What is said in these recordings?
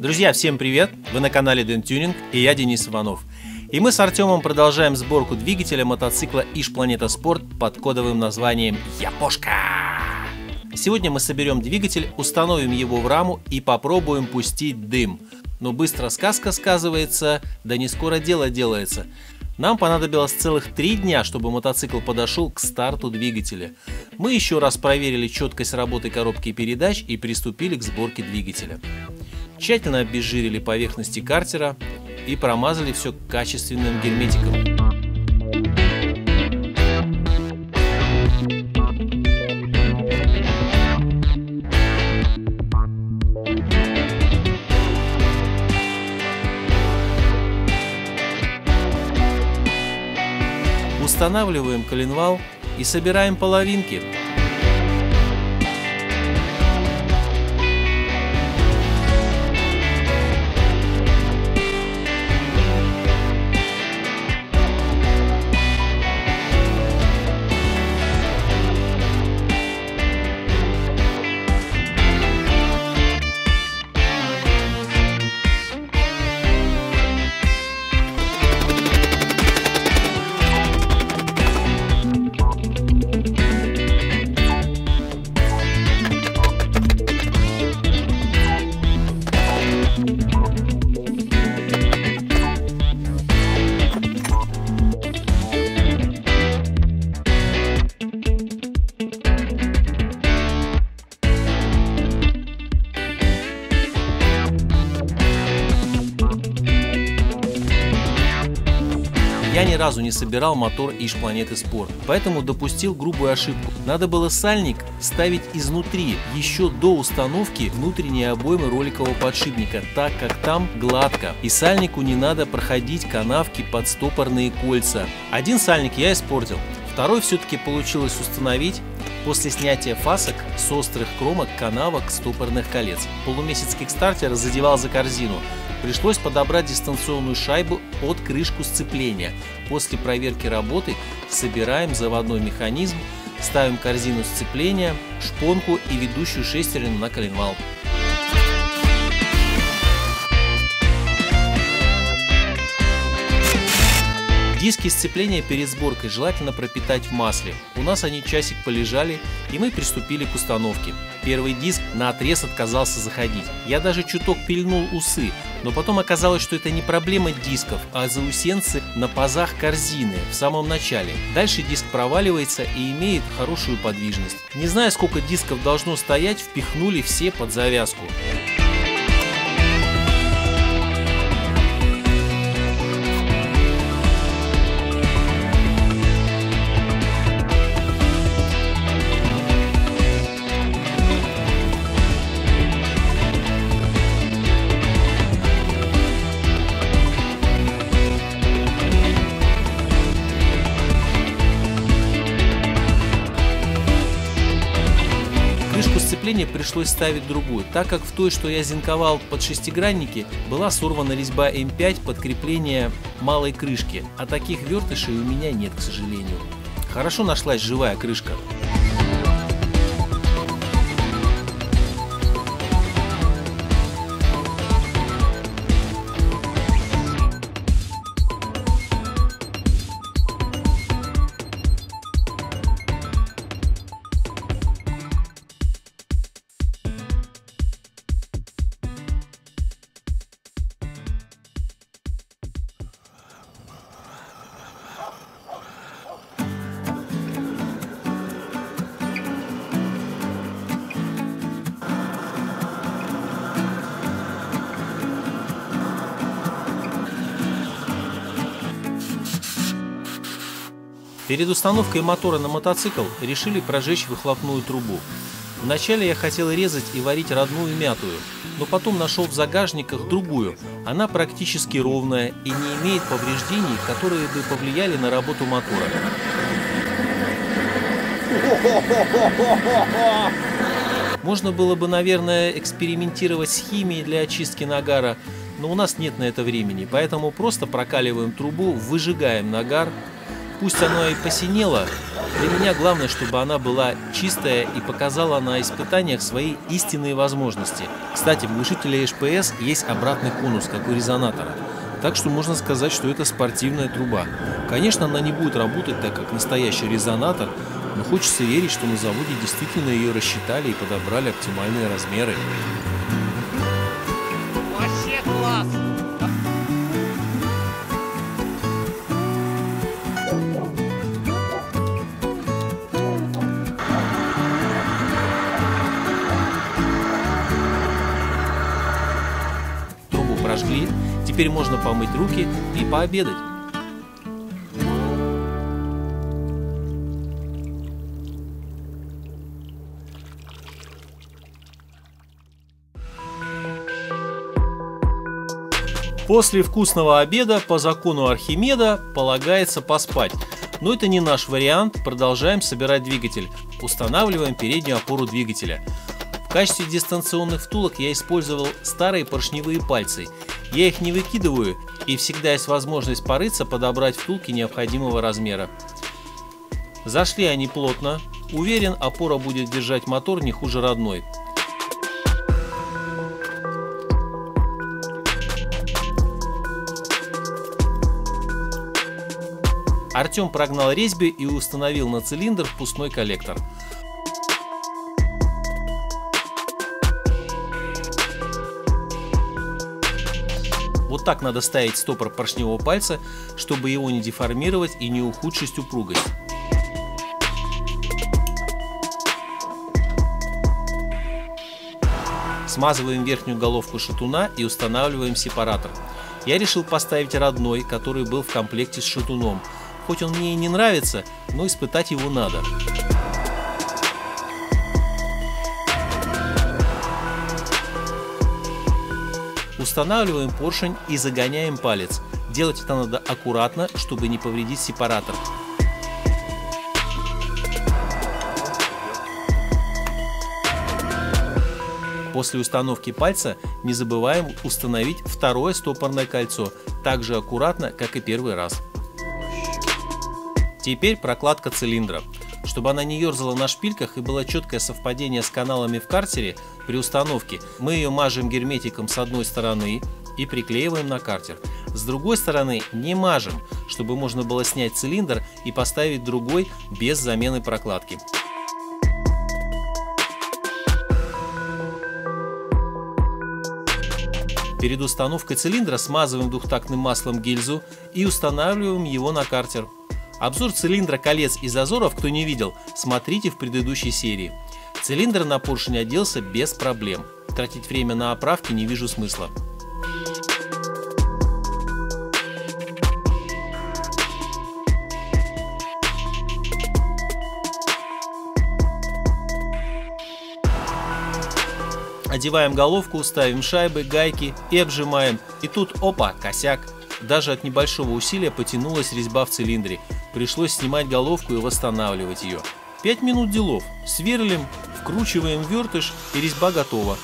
Друзья, всем привет! Вы на канале Дэн Тюнинг и я Денис Иванов. И мы с Артемом продолжаем сборку двигателя мотоцикла Иж Планета Спорт под кодовым названием Япошка. Сегодня мы соберем двигатель, установим его в раму и попробуем пустить дым. Но быстро сказка сказывается, да не скоро дело делается. Нам понадобилось целых 3 дня, чтобы мотоцикл подошел к старту двигателя. Мы еще раз проверили четкость работы коробки передач и приступили к сборке двигателя. Тщательно обезжирили поверхности картера и промазали все качественным герметиком. Устанавливаем коленвал и собираем половинки. Я ни разу не собирал мотор Иж Планеты Спорт, поэтому допустил грубую ошибку. Надо было сальник ставить изнутри, еще до установки внутренней обоймы роликового подшипника, так как там гладко. И сальнику не надо проходить канавки под стопорные кольца. Один сальник я испортил, второй все-таки получилось установить после снятия фасок с острых кромок канавок стопорных колец. Полумесяц кикстартера задевал за корзину. Пришлось подобрать дистанционную шайбу под крышку сцепления. После проверки работы собираем заводной механизм, ставим корзину сцепления, шпонку и ведущую шестерню на коленвал. Диски сцепления перед сборкой желательно пропитать в масле. У нас они часик полежали, и мы приступили к установке. Первый диск наотрез отказался заходить. Я даже чуток пильнул усы, но потом оказалось, что это не проблема дисков, а заусенцы на пазах корзины в самом начале. Дальше диск проваливается и имеет хорошую подвижность. Не знаю, сколько дисков должно стоять, впихнули все под завязку. Крышку сцепления пришлось ставить другую, так как в той, что я зинковал под шестигранники, была сорвана резьба М5 под крепление малой крышки, а таких вертышей у меня нет, к сожалению. Хорошо нашлась живая крышка. Перед установкой мотора на мотоцикл решили прожечь выхлопную трубу. Вначале я хотел резать и варить родную мятую, но потом нашел в загажниках другую. Она практически ровная и не имеет повреждений, которые бы повлияли на работу мотора. Можно было бы, наверное, экспериментировать с химией для очистки нагара, но у нас нет на это времени, поэтому просто прокаливаем трубу, выжигаем нагар. Пусть оно и посинело, Для меня главное, чтобы она была чистая и показала на испытаниях свои истинные возможности. Кстати, в глушителе HPS есть обратный конус, как у резонатора. Так что можно сказать, что это спортивная труба. Конечно, она не будет работать так, как настоящий резонатор, но хочется верить, что на заводе действительно ее рассчитали и подобрали оптимальные размеры. Вообще класс! Трубу прожгли, теперь можно помыть руки и пообедать. После вкусного обеда по закону Архимеда полагается поспать. Но это не наш вариант, продолжаем собирать двигатель. Устанавливаем переднюю опору двигателя. В качестве дистанционных втулок я использовал старые поршневые пальцы. Я их не выкидываю, и всегда есть возможность порыться, подобрать втулки необходимого размера. Зашли они плотно. Уверен, опора будет держать мотор не хуже родной. Артем прогнал резьбы и установил на цилиндр впускной коллектор. Вот так надо ставить стопор поршневого пальца, чтобы его не деформировать и не ухудшить упругость. Смазываем верхнюю головку шатуна и устанавливаем сепаратор. Я решил поставить родной, который был в комплекте с шатуном. Хоть он мне и не нравится, но испытать его надо. Устанавливаем поршень и загоняем палец. Делать это надо аккуратно, чтобы не повредить сепаратор. После установки пальца не забываем установить второе стопорное кольцо, так же аккуратно, как и первый раз. Теперь прокладка цилиндра. Чтобы она не ерзала на шпильках и было четкое совпадение с каналами в картере, при установке мы ее мажем герметиком с одной стороны и приклеиваем на картер. С другой стороны не мажем, чтобы можно было снять цилиндр и поставить другой без замены прокладки. Перед установкой цилиндра смазываем двухтактным маслом гильзу и устанавливаем его на картер. Обзор цилиндра, колец и зазоров, кто не видел, смотрите в предыдущей серии. Цилиндр на поршень оделся без проблем. Тратить время на оправки не вижу смысла. Одеваем головку, ставим шайбы, гайки и обжимаем. И тут опа, косяк. Даже от небольшого усилия потянулась резьба в цилиндре. Пришлось снимать головку и восстанавливать ее. 5 минут делов. Сверлим, вкручиваем вертыш и резьба готова.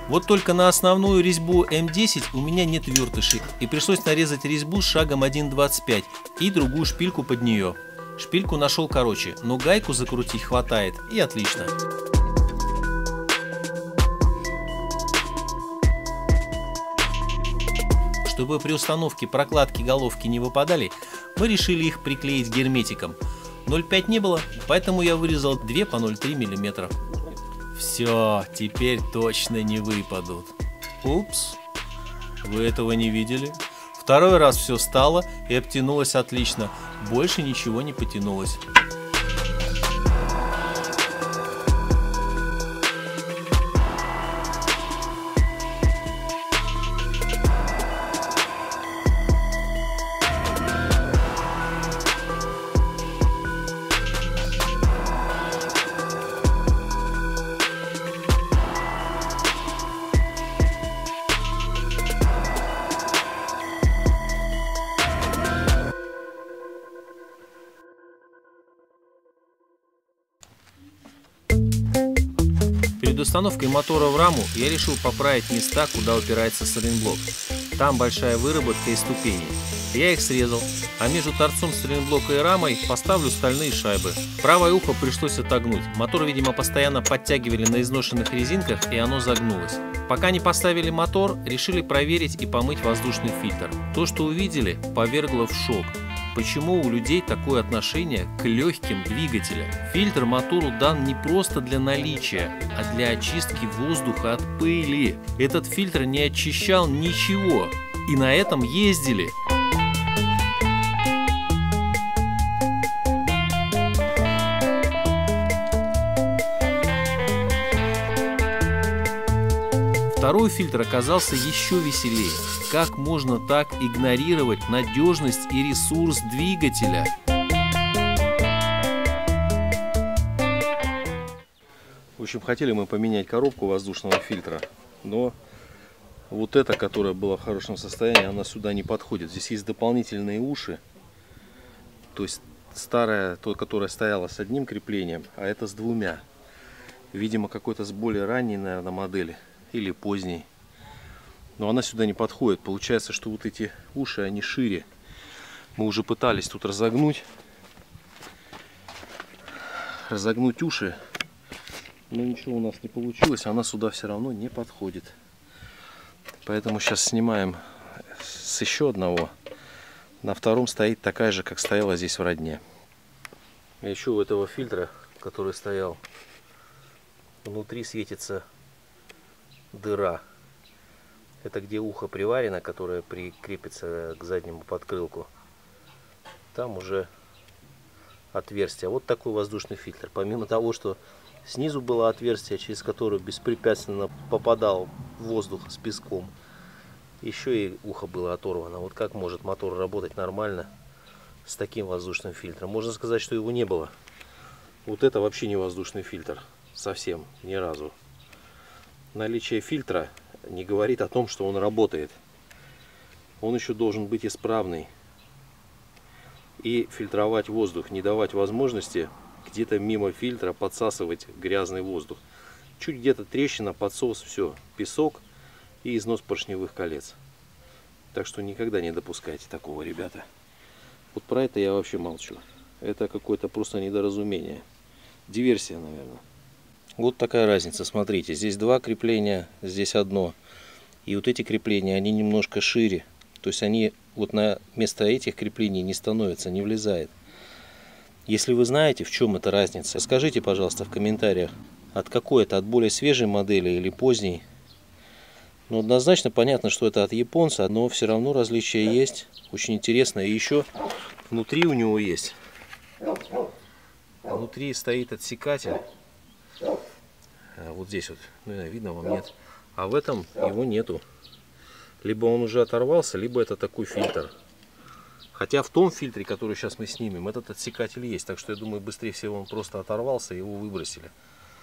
Вот только на основную резьбу М10 у меня нет вертышей, и пришлось нарезать резьбу с шагом 1,25 и другую шпильку под нее. Шпильку нашел короче, но гайку закрутить хватает, и отлично. Чтобы при установке прокладки головки не выпадали, мы решили их приклеить герметиком. 0,5 не было, поэтому я вырезал 2 по 0,3 мм. Все, теперь точно не выпадут. Упс, вы этого не видели? Второй раз все стало и обтянулось отлично, больше ничего не потянулось. установкой мотора в раму я решил поправить места, куда упирается сайлентблок. Там большая выработка и ступени. Я их срезал, а между торцом сайлентблока и рамой поставлю стальные шайбы. Правое ухо пришлось отогнуть. Мотор, видимо, постоянно подтягивали на изношенных резинках, и оно загнулось. Пока не поставили мотор, решили проверить и помыть воздушный фильтр. То, что увидели, повергло в шок. Почему у людей такое отношение к легким двигателям? Фильтр мотору дан не просто для наличия, а для очистки воздуха от пыли. Этот фильтр не очищал ничего, и на этом ездили. Второй фильтр оказался еще веселее. Как можно так игнорировать надежность и ресурс двигателя? В общем, хотели мы поменять коробку воздушного фильтра, но вот эта, которая была в хорошем состоянии, она сюда не подходит. Здесь есть дополнительные уши, то есть старая, то, которая стояла с одним креплением, а это с двумя. Видимо, какой-то с более ранней, наверное, модели. Или поздней. Но она сюда не подходит. Получается, что вот эти уши, они шире. Мы уже пытались тут разогнуть уши, но ничего у нас не получилось. Она сюда все равно не подходит. Поэтому сейчас снимаем с еще одного. На втором стоит такая же, как стояла здесь в родне. А еще у этого фильтра, который стоял, внутри светится дыра. Это где ухо приварено, которое прикрепится к заднему подкрылку. Там уже отверстие. Вот такой воздушный фильтр. Помимо того, что снизу было отверстие, через которое беспрепятственно попадал воздух с песком, еще и ухо было оторвано. Вот как может мотор работать нормально с таким воздушным фильтром? Можно сказать, что его не было. Вот это вообще не воздушный фильтр. Совсем, ни разу. Наличие фильтра не говорит о том, что он работает. Он еще должен быть исправный и фильтровать воздух, не давать возможности где-то мимо фильтра подсасывать грязный воздух. Чуть где-то трещина, подсос, все, песок и износ поршневых колец. Так что никогда не допускайте такого, ребята. Вот про это я вообще молчу. Это какое-то просто недоразумение. Диверсия, наверное. Вот такая разница, смотрите, здесь два крепления, здесь одно. И вот эти крепления, они немножко шире. То есть они вот на место этих креплений не становятся, не влезает. Если вы знаете, в чем эта разница, скажите, пожалуйста, в комментариях, от какой это, от более свежей модели или поздней. Но однозначно понятно, что это от японца, но все равно различия есть. Очень интересно. И еще внутри у него есть. Внутри стоит отсекатель. Вот здесь вот, ну, видно вам, нет. А в этом его нету. Либо он уже оторвался, либо это такой фильтр. Хотя в том фильтре, который сейчас мы снимем, этот отсекатель есть. Так что я думаю, быстрее всего он просто оторвался и его выбросили.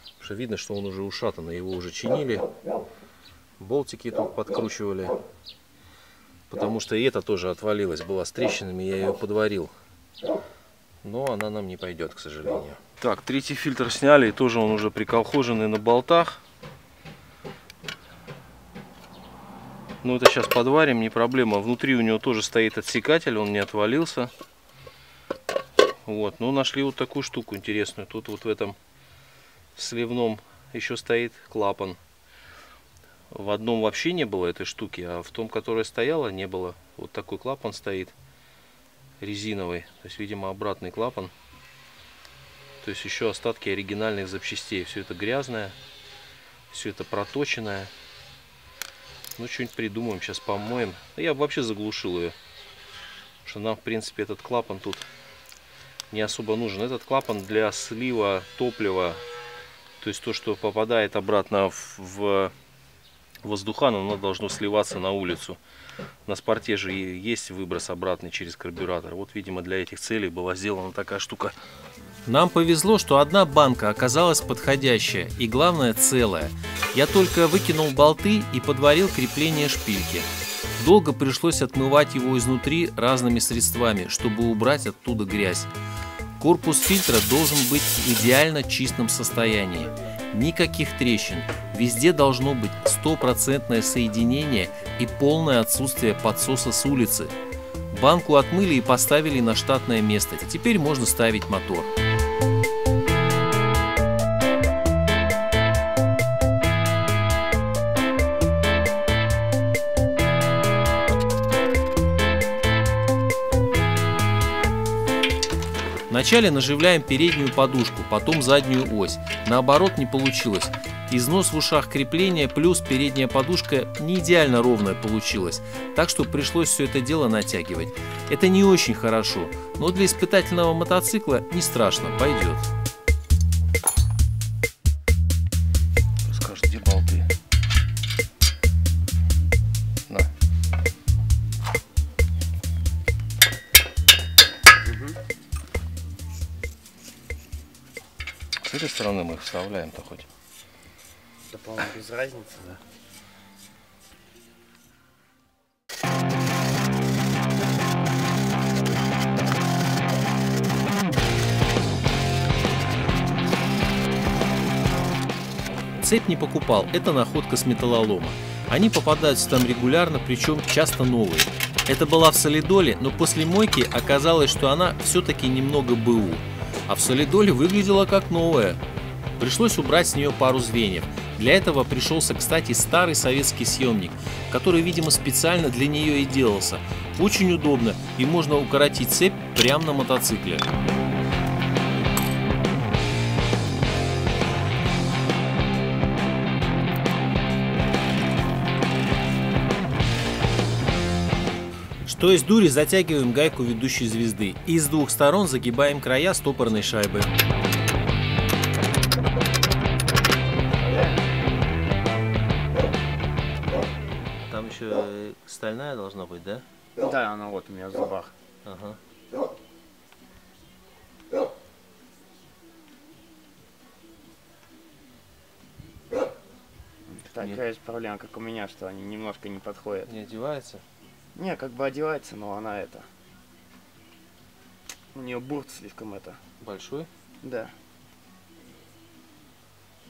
Потому что видно, что он уже ушатанный. Его уже чинили. Болтики тут подкручивали. Потому что и это тоже отвалилось. Была с трещинами, я ее подварил. Но она нам не пойдет, к сожалению. Так, третий фильтр сняли, и тоже он уже приколхоженный на болтах. Ну, это сейчас подварим, не проблема. Внутри у него тоже стоит отсекатель, он не отвалился. Вот, ну, нашли вот такую штуку интересную. Тут вот в этом сливном еще стоит клапан. В одном вообще не было этой штуки, а в том, которая стояла, не было. Вот такой клапан стоит. Резиновый, то есть, видимо, обратный клапан. То есть еще остатки оригинальных запчастей. Все это грязное, все это проточенное. Ну, что-нибудь придумаем, сейчас помоем. Я вообще заглушил ее, потому что нам, в принципе, этот клапан тут не особо нужен. Этот клапан для слива топлива, то есть то, что попадает обратно в воздухан, оно должно сливаться на улицу. На спорте же есть выброс обратный через карбюратор. Вот, видимо, для этих целей была сделана такая штука. Нам повезло, что одна банка оказалась подходящая и, главное, целая. Я только выкинул болты и подварил крепление шпильки. Долго пришлось отмывать его изнутри разными средствами, чтобы убрать оттуда грязь. Корпус фильтра должен быть в идеально чистом состоянии. Никаких трещин. Везде должно быть стопроцентное соединение и полное отсутствие подсоса с улицы. Банку отмыли и поставили на штатное место. Теперь можно ставить мотор. Вначале наживляем переднюю подушку, потом заднюю ось. Наоборот не получилось. Износ в ушах крепления плюс передняя подушка не идеально ровная получилась, так что пришлось все это дело натягивать. Это не очень хорошо, но для испытательного мотоцикла не страшно, пойдет. Скажешь, где болты? На. С этой стороны мы их вставляем-то хоть? Да, по-моему, без разницы, да. Цепь не покупал, это находка с металлолома. Они попадаются там регулярно, причем часто новые. Это была в солидоле, но после мойки оказалось, что она все-таки немного БУ. А в солидоле выглядела как новая. Пришлось убрать с нее пару звеньев. Для этого пришелся, кстати, старый советский съемник, который, видимо, специально для нее и делался. Очень удобно, и можно укоротить цепь прямо на мотоцикле. Что из дури, затягиваем гайку ведущей звезды и с двух сторон загибаем края стопорной шайбы. Там еще стальная должна быть, да? Да, она вот у меня в зубах. Ага. Такая есть проблема, как у меня, что они немножко не подходят. Не одевается? Не, как бы одевается, но она это... У нее бурт слишком это... Большой? Да.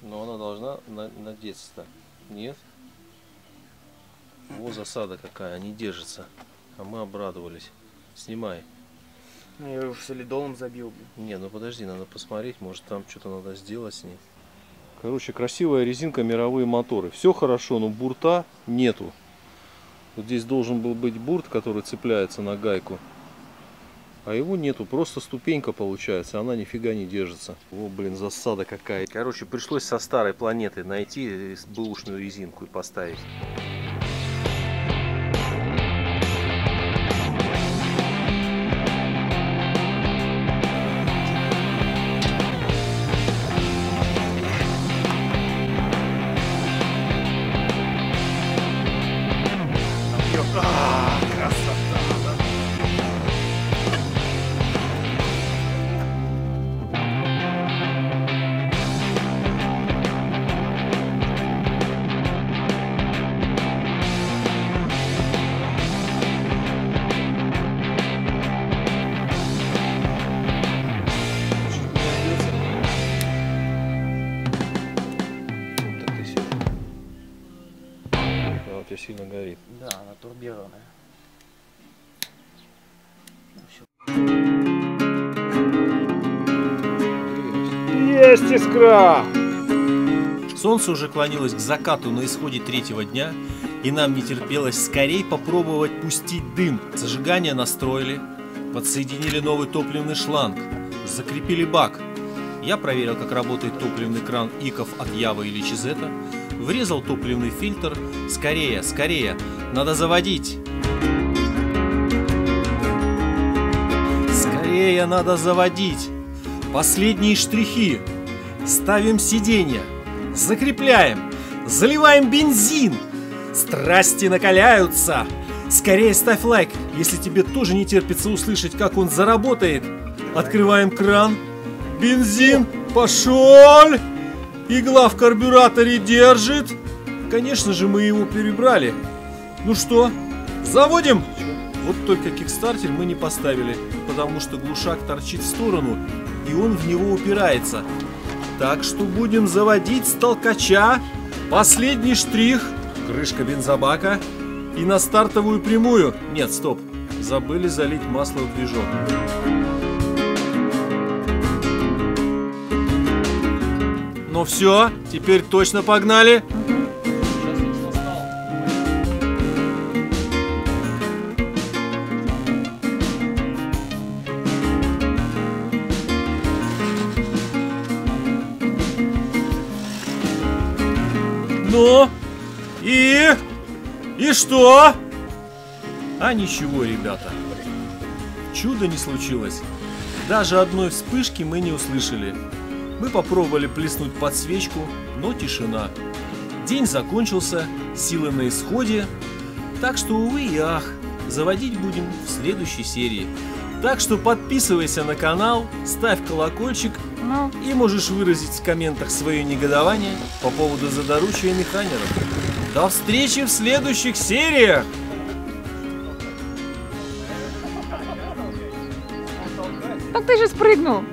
Но она должна надеться-то. Нет? Во засада какая, они держатся. А мы обрадовались. Снимай. Ну, я его солидолом забил. Не, ну подожди, надо посмотреть, может там что-то надо сделать с ней. Короче, красивая резинка, мировые моторы. Все хорошо, но бурта нету. Вот здесь должен был быть бурт, который цепляется на гайку. А его нету, просто ступенька получается, она нифига не держится. О, блин, засада какая. Короче, пришлось со старой планеты найти бэушную резинку и поставить. Сильно горит. Да, она турбированная. Есть искра! Солнце уже клонилось к закату на исходе третьего дня, и нам не терпелось скорее попробовать пустить дым. Зажигание настроили, подсоединили новый топливный шланг, закрепили бак. Я проверил, как работает топливный кран ИКов от Явы или Чизета, врезал топливный фильтр. Скорее, скорее, надо заводить. Скорее надо заводить. Последние штрихи. Ставим сиденье. Закрепляем. Заливаем бензин. Страсти накаляются. Скорее ставь лайк, если тебе тоже не терпится услышать, как он заработает. Открываем кран. Бензин пошел. Игла в карбюраторе держит. Конечно же, мы его перебрали. Ну что, заводим? Вот только кикстартер мы не поставили, потому что глушак торчит в сторону, и он в него упирается. Так что будем заводить с толкача. Последний штрих. Крышка бензобака. И на стартовую прямую. Нет, стоп. Забыли залить масло в движок. Ну все, теперь точно погнали. Ну, и что? А ничего, ребята. Чудо не случилось. Даже одной вспышки мы не услышали. Мы попробовали плеснуть подсвечку, но тишина. День закончился, силы на исходе. Так что, увы и ах, заводить будем в следующей серии. Так что подписывайся на канал, ставь колокольчик и можешь выразить в комментах свое негодование по поводу задоручия механеров. До встречи в следующих сериях! Так ты же спрыгнул.